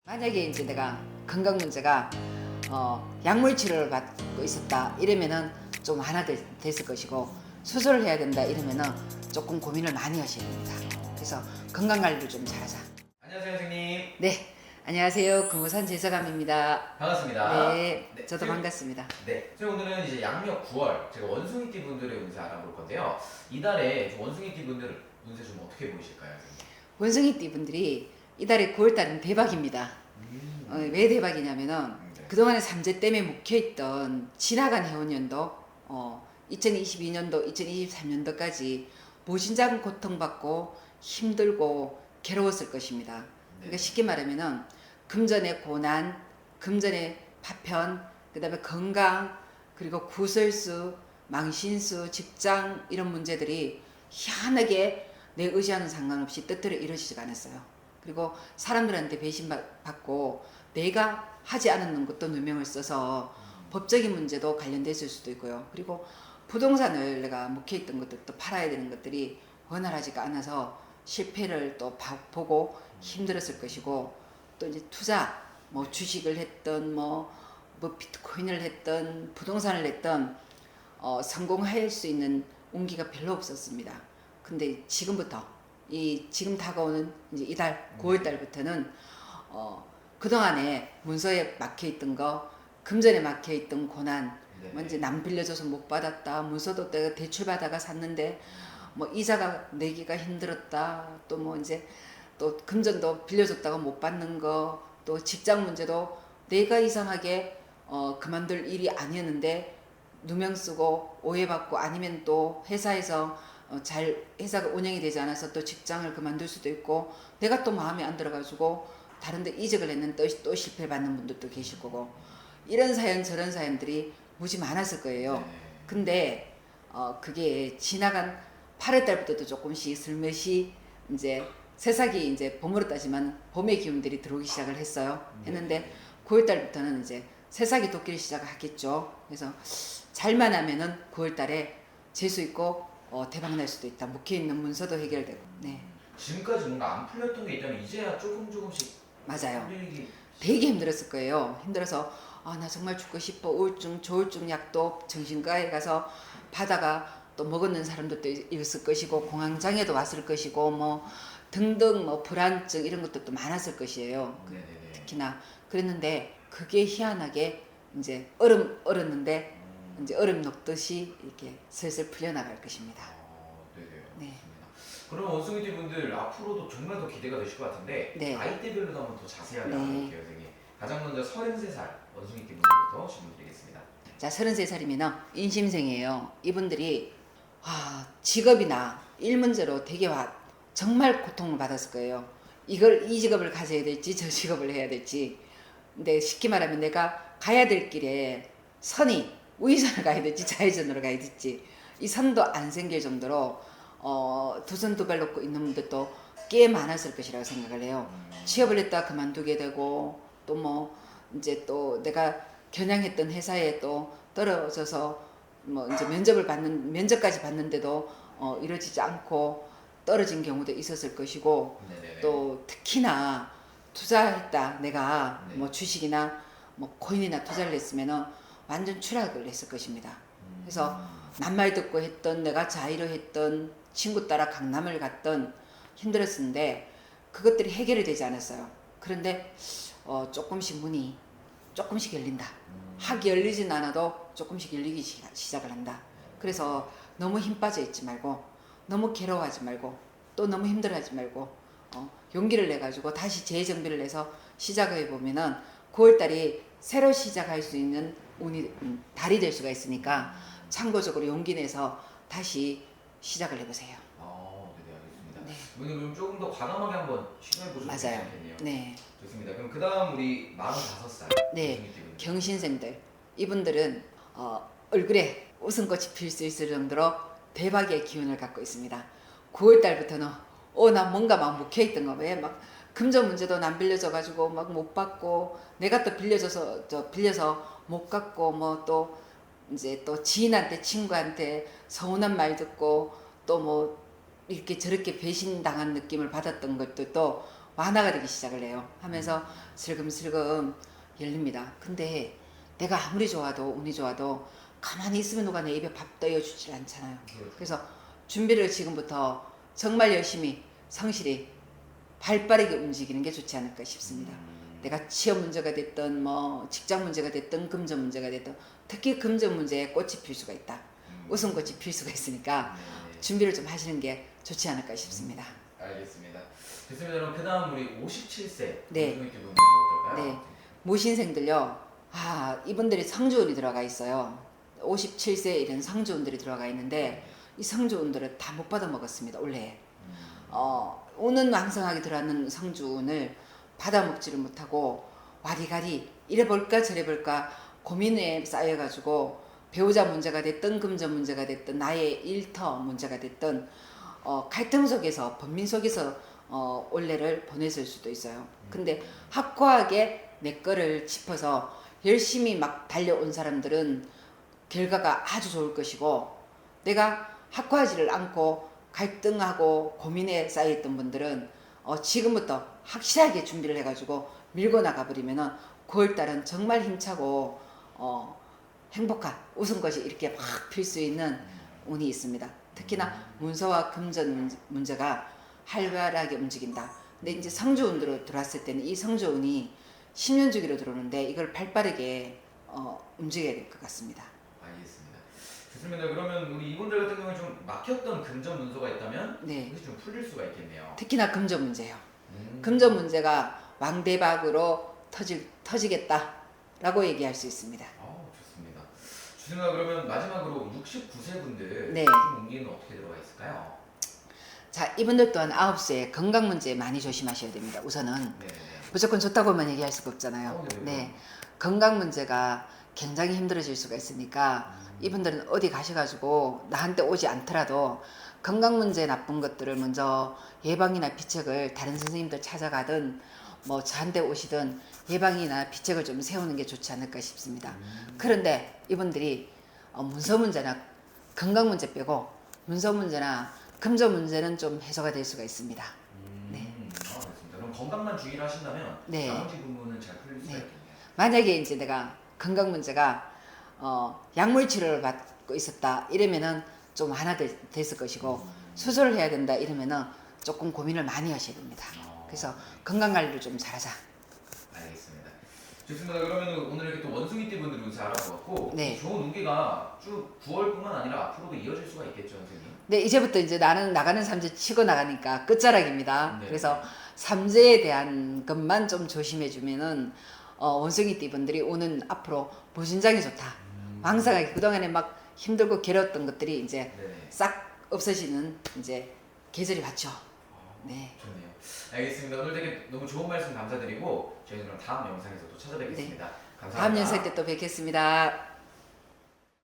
만약에 이제 내가 건강 문제가 약물 치료를 받고 있었다 이러면은 좀 완화됐을 것이고, 수술을 해야 된다 이러면은 조금 고민을 많이 하셔야 됩니다. 그래서 건강 관리를 좀 잘하자. 안녕하세요, 선생님. 네, 안녕하세요. 금호산 제서감입니다. 반갑습니다. 네, 네, 저도 반갑습니다. 네, 저희 오늘은 이제 양력 9월 제가 원숭이띠 분들의 운세 알아볼 건데요. 이달에 원숭이띠 분들 운세 좀 어떻게 보이실까요, 선생님? 원숭이띠 분들이 이달에 9월달은 대박입니다. 왜 대박이냐면은 네. 그동안에 삼재 때문에 묵혀있던 지나간 해운년도 2022년도, 2023년도까지 무진장 고통받고 힘들고 괴로웠을 것입니다. 그러니까 쉽게 말하면은 금전의 고난, 금전의 파편, 그 다음에 건강, 그리고 구설수, 망신수, 직장 이런 문제들이 희한하게 내 의지하는 상관없이 뜻대로 이루어지지가 않았어요. 그리고 사람들한테 배신받고 내가 하지 않았는 것도 누명을 써서 법적인 문제도 관련됐을 수도 있고요. 그리고 부동산을 내가 묵혀있던 것들도 팔아야 되는 것들이 원활하지가 않아서 실패를 또 보고 힘들었을 것이고, 또 이제 투자, 뭐 주식을 했던 뭐 비트코인을 했던 부동산을 했던 성공할 수 있는 운기가 별로 없었습니다. 근데 지금부터 지금 다가오는 이제 이달 9월 달부터는 그동안에 문서에 막혀있던 거, 금전에 막혀있던 고난, 뭐 이제 남 빌려줘서 못 받았다, 문서도 내가 대출 받아가 샀는데 뭐 이자가 내기가 힘들었다, 또 뭐 이제 또 금전도 빌려줬다가 못 받는 거, 또 직장 문제도 내가 이상하게 그만둘 일이 아니었는데 누명 쓰고 오해받고, 아니면 또 회사에서 잘 회사가 운영이 되지 않아서 또 직장을 그만둘 수도 있고, 내가 또 마음에 안 들어가지고 다른데 이직을 했는데 또 실패 받는 분들도 계실 거고, 이런 사연 저런 사연들이 무지 많았을 거예요. 근데 그게 지나간 8월 달부터도 조금씩 슬며시 이제 새싹이 이제 봄으로 따지면 봄의 기운들이 들어오기 시작을 했는데 9월 달부터는 이제 새싹이 돋기를 시작하겠죠. 그래서 잘만 하면은 9월 달에 재수 있고 대박 날 수도 있다. 묵혀 있는 문서도 해결되고. 네, 지금까지 뭔가 안 풀렸던 게 있다면 이제야 조금씩 맞아요. 풀리기. 되게 힘들었을 거예요. 힘들어서 나 정말 죽고 싶어. 우울증, 조울증 약도 정신과에 가서 받아가 또 먹었는 사람들도 있을 것이고, 공황장애도 왔을 것이고, 뭐 등등 뭐 불안증 이런 것도 많았을 것이에요. 특히나 그랬는데 그게 희한하게 이제 얼었는데 이제 얼음 녹듯이 이렇게 슬슬 풀려나갈 것입니다. 네네. 네. 그럼 원숭이띠 분들 앞으로도 정말 더 기대가 되실 것 같은데, 네. 나이대별로도 한번 더 자세하게 네. 알아볼게요, 선생님. 가장 먼저 33살 원숭이띠 분들부터 질문 드리겠습니다. 자, 33살이면 인심생이에요. 이분들이 직업이나 일 문제로 되게 정말 고통을 받았을 거예요. 이 직업을 가져야 될지 저 직업을 해야 될지. 근데 쉽게 말하면 내가 가야 될 길에 선이 우회전을 가야 될지 좌회전으로 가야 될지 이 선도 안 생길 정도로 두 손 두 발 놓고 있는 분들도 꽤 많았을 것이라고 생각을 해요. 취업을 했다 그만두게 되고, 또 뭐 이제 또 내가 겨냥했던 회사에 또 떨어져서 뭐 이제 면접까지 봤는데도 이루어지지 않고 떨어진 경우도 있었을 것이고, 네네네. 또 특히나 투자했다 내가 네. 뭐 주식이나 뭐 코인이나 투자를 했으면은 완전 추락을 했을 것입니다. 그래서 낱말 듣고 했던, 내가 자의로 했던, 친구 따라 강남을 갔던 힘들었는데 그것들이 해결이 되지 않았어요. 그런데 조금씩 문이 조금씩 열린다. 학이 열리진 않아도 조금씩 열리기 시작을 한다. 그래서 너무 힘 빠져 있지 말고, 너무 괴로워하지 말고, 또 너무 힘들어하지 말고 용기를 내가지고 다시 재정비를 해서 시작해 보면은 9월달이 새로 시작할 수 있는 달이 될 수가 있으니까 참고적으로 용기 내서 다시 시작을 해보세요. 네네, 알겠습니다. 네. 그럼 조금 더 과감하게 한번 시도해 보셔도 맞아요. 괜찮겠네요. 네. 좋습니다. 그럼 그 다음 우리 45살 네, 경신생들 이분들은 얼굴에 웃음꽃이 필 수 있을 정도로 대박의 기운을 갖고 있습니다. 9월 달부터는 나 뭔가 막 묵혀있던 거, 왜 막 금전 문제도 남 빌려줘 가지고 막 못 받고, 내가 또 빌려서 못 갚고, 뭐 또 이제 또 지인한테 친구한테 서운한 말 듣고, 또 뭐 이렇게 저렇게 배신당한 느낌을 받았던 것도 또 완화가 되기 시작을 해요. 하면서 슬금슬금 열립니다. 근데 내가 아무리 좋아도 운이 좋아도 가만히 있으면 누가 내 입에 밥 떠여주질 않잖아요. 그래서 준비를 지금부터 정말 열심히 성실히 발빠르게 움직이는 게 좋지 않을까 싶습니다. 내가 취업 문제가 됐든 뭐 직장 문제가 됐든 금전 문제가 됐든 특히 금전 문제에 꽃이 필 수가 있다. 웃음꽃이 필 수가 있으니까 네. 준비를 좀 하시는 게 좋지 않을까 싶습니다. 알겠습니다. 좋습니다. 그럼 그 다음 우리 57세 네. 원숭이띠 분들은 어떨까요? 네. 모신생들요. 이분들이 성주운이 들어가 있어요. 57세 이런 성주운들이 들어가 있는데 이 성주운들을 다 못 받아 먹었습니다. 원래. 운은 왕성하게 들어왔는 성주운을 받아 먹지를 못하고 와리가리 이래 볼까 저래 볼까 고민에 쌓여가지고 배우자 문제가 됐든 금전 문제가 됐든 나의 일터 문제가 됐든 갈등 속에서 번민 속에서 올해를 보냈을 수도 있어요. 근데 확고하게 내 거를 짚어서 열심히 막 달려온 사람들은 결과가 아주 좋을 것이고 내가 확고하지를 않고 갈등하고 고민에 쌓여있던 분들은 지금부터 확실하게 준비를 해가지고 밀고 나가버리면은 9월달은 정말 힘차고 행복한 웃음꽃이 이렇게 막 필 수 있는 운이 있습니다. 특히나 문서와 금전 문제가 활발하게 움직인다. 근데 이제 성주운으로 들어왔을 때는 이 성주운이 10년 주기로 들어오는데 이걸 발빠르게 움직여야 될 것 같습니다. 알겠습니다. 좋습니다. 그러면 우리 이분들 같은 경우에 좀 막혔던 금전 문서가 있다면 네. 이것이 좀 풀릴 수가 있겠네요. 특히나 금전 문제예요. 금전 문제가 왕대박으로 터지겠다라고 얘기할 수 있습니다. 좋습니다. 좋습니다. 그러면 마지막으로 69세 분들 네. 좀 운기는 어떻게 들어가 있을까요? 자, 이분들 또한 9시에 건강 문제 많이 조심하셔야 됩니다. 우선은 네. 무조건 좋다고만 얘기할 수가 없잖아요. 네. 네, 건강 문제가 굉장히 힘들어질 수가 있으니까 이분들은 어디 가셔가지고 나한테 오지 않더라도 건강 문제 나쁜 것들을 먼저 예방이나 비책을 다른 선생님들 찾아가든 뭐 저한테 오시든 예방이나 비책을 좀 세우는 게 좋지 않을까 싶습니다. 그런데 이분들이 문서 문제나 건강 문제 빼고 문서 문제나 금전 문제는 좀 해소가 될 수가 있습니다. 네. 알겠습니다. 그럼 건강만 주의를 하신다면 네. 나머지 부분은 잘 풀릴 수가 네. 있겠네요. 만약에 이제 내가 건강 문제가 약물 치료를 받고 있었다 이러면은 좀 완화됐을 것이고 수술을 해야 된다 이러면은 조금 고민을 많이 하셔야 됩니다. 그래서 건강 관리를 좀 잘하자. 알겠습니다. 좋습니다. 그러면 오늘 이렇게 또 원숭이띠 분들 운세 알아보았고 네. 좋은 운기가 쭉 9월뿐만 아니라 앞으로도 이어질 수가 있겠죠, 선생님. 네, 이제부터 이제 나는 나가는 삼재 치고 나가니까 끝자락입니다. 네. 그래서 삼재에 대한 것만 좀 조심해 주면은 원숭이띠 분들이 오는 앞으로 무진장이 좋다. 왕성하게 그동안에 막 힘들고 괴로웠던 것들이 이제 네. 싹 없어지는 이제 계절이 왔죠. 네. 좋네요. 알겠습니다. 오늘 되게 너무 좋은 말씀 감사드리고 저희는 그럼 다음 영상에서 또 찾아뵙겠습니다. 감사합니다. 다음 영상 때 또 뵙겠습니다.